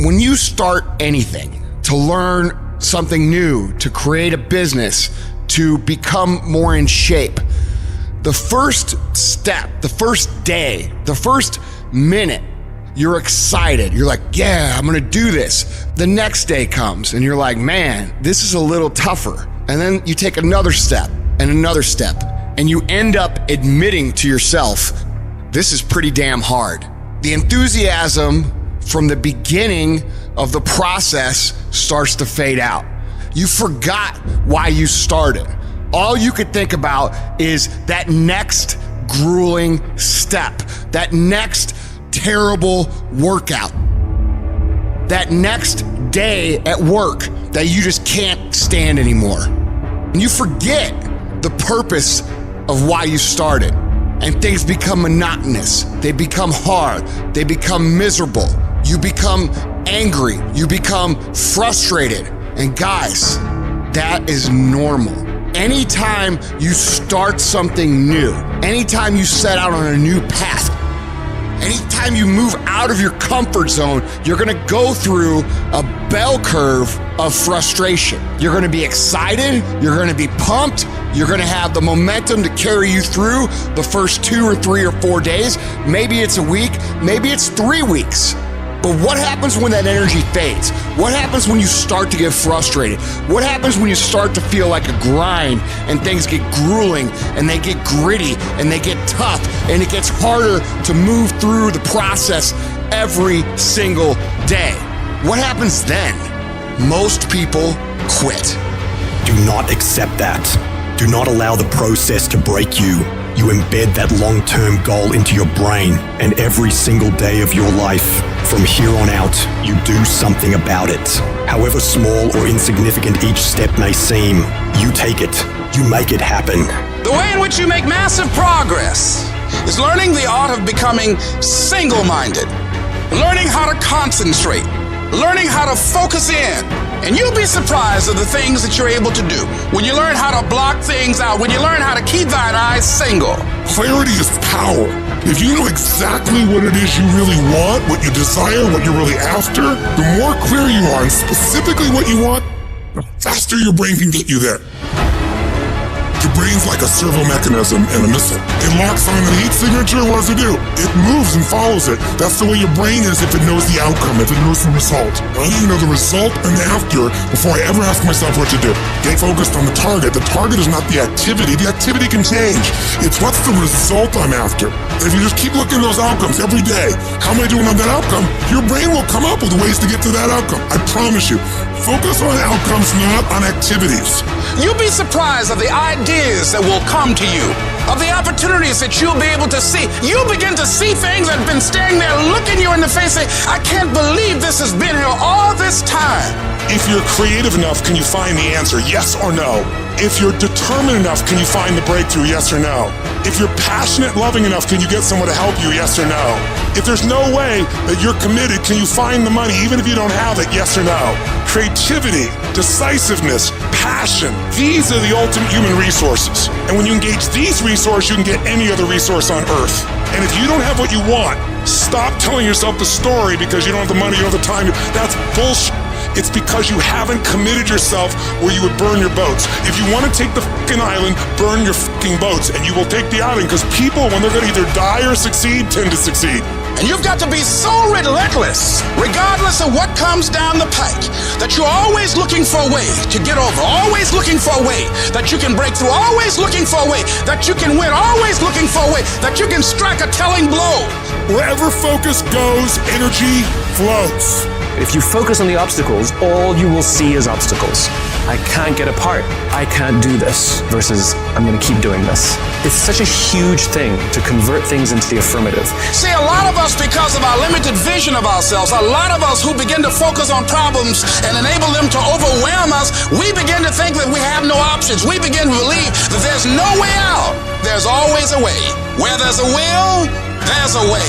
When you start anything, to learn something new, to create a business, to become more in shape, the first step, the first day, the first minute, you're excited. You're like, yeah, I'm gonna do this. The next day comes and you're like, man, this is a little tougher. And then you take another step and another step, and you end up admitting to yourself, this is pretty damn hard. The enthusiasm from the beginning of the process starts to fade out. You forgot why you started. All you could think about is that next grueling step, that next terrible workout, that next day at work that you just can't stand anymore. And you forget the purpose of why you started. And things become monotonous. They become hard. They become miserable. You become angry. You become frustrated. And guys, that is normal. Anytime you start something new, anytime you set out on a new path, anytime you move out of your comfort zone, you're gonna go through a bell curve of frustration. You're gonna be excited, you're gonna be pumped, you're gonna have the momentum to carry you through the first 2 or 3 or 4 days. Maybe it's a week, maybe it's 3 weeks. But what happens when that energy fades? What happens when you start to get frustrated? What happens when you start to feel like a grind and things get grueling and they get gritty and they get tough and it gets harder to move through the process every single day? What happens then? Most people quit. Do not accept that. Do not allow the process to break you. You embed that long-term goal into your brain, and every single day of your life, from here on out, you do something about it. However small or insignificant each step may seem, you take it, you make it happen. The way in which you make massive progress is learning the art of becoming single-minded, learning how to concentrate, learning how to focus in. And you'll be surprised at the things that you're able to do when you learn how to block things out, when you learn how to keep thine eyes single. Clarity is power. If you know exactly what it is you really want, what you desire, what you're really after, the more clear you are on specifically what you want, the faster your brain can get you there. Your brain's like a servo mechanism and a missile. It locks on the heat signature, what does it do? It moves and follows it. That's the way your brain is if it knows the outcome, if it knows the result. I need to know the result and the after before I ever ask myself what to do. Get focused on the target. The target is not the activity. The activity can change. It's what's the result I'm after. If you just keep looking at those outcomes every day, how am I doing on that outcome? Your brain will come up with ways to get to that outcome. I promise you. Focus on outcomes, not on activities. You'll be surprised at the ideas that will come to you, of the opportunities that you'll be able to see. You'll begin to see things that have been staring there, looking you in the face, saying, I can't believe this has been here all this time. If you're creative enough, can you find the answer, yes or no? If you're determined enough, can you find the breakthrough, yes or no? If you're passionate, loving enough, can you get someone to help you, yes or no? If there's no way that you're committed, can you find the money, even if you don't have it, yes or no? Creativity, decisiveness, passion, these are the ultimate human resources. And when you engage these resources, you can get any other resource on earth. And if you don't have what you want, stop telling yourself the story because you don't have the money, you don't have the time. That's bullshit. It's because you haven't committed yourself where you would burn your boats. If you want to take the fucking island, burn your fucking boats, and you will take the island because people, when they're going to either die or succeed, tend to succeed. And you've got to be so relentless, regardless of what comes down the pike, that you're always looking for a way to get over, always looking for a way that you can break through, always looking for a way that you can win, always looking for a way that you can strike a telling blow. Wherever focus goes, energy flows. If you focus on the obstacles, all you will see is obstacles. I can't get apart. I can't do this versus I'm going to keep doing this. It's such a huge thing to convert things into the affirmative. See, a lot of us, because of our limited vision of ourselves, a lot of us who begin to focus on problems and enable them to overwhelm us, we begin to think that we have no options. We begin to believe that there's no way out. There's always a way. Where there's a will, there's a way.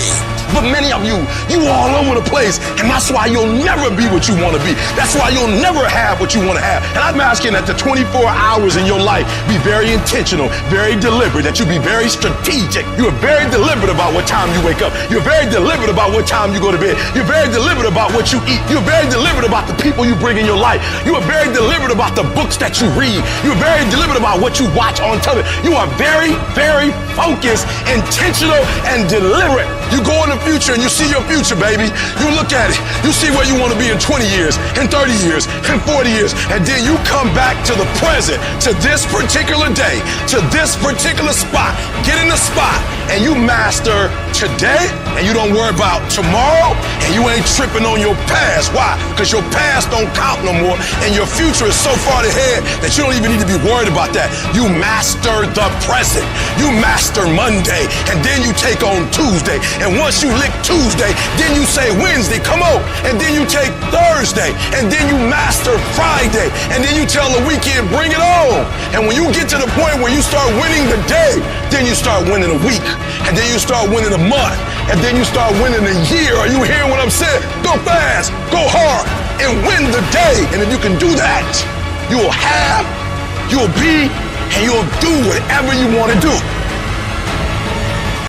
But many of you all over the place, and that's why you'll never be what you want to be. That's why you'll never have what you want to have. And I'm asking that the 24 hours in your life be very intentional, very deliberate, that you be very strategic. You are very deliberate about what time you wake up. You're very deliberate about what time you go to bed. You're very deliberate about what you eat. You're very deliberate about the people you bring in your life. You are very deliberate about the books that you read. You're very deliberate about what you watch on television. You are very, very focused, intentional, and deliberate. You go in the future and you see your future, baby. You look at it. You see where you want to be in 20 years, in 30 years, in 40 years. And then you come back to the present, to this particular day, to this particular spot. Get in the spot and you master today, and you don't worry about tomorrow, and you ain't tripping on your past. Why? Because your past don't count no more, and your future is so far ahead that you don't even need to be worried about that. You master the present. You master Monday, and then you take on Tuesday. And once you lick Tuesday, then you say Wednesday, come on. And then you take Thursday, and then you master Friday, and then you tell the weekend, bring it on. And when you get to the point where you start winning the day, then you start winning a week, and then you start winning a month, and then you start winning a year. Are you hearing what I'm saying? Go fast, go hard, and win the day. And if you can do that, you will have, you'll be, and you'll do whatever you want to do.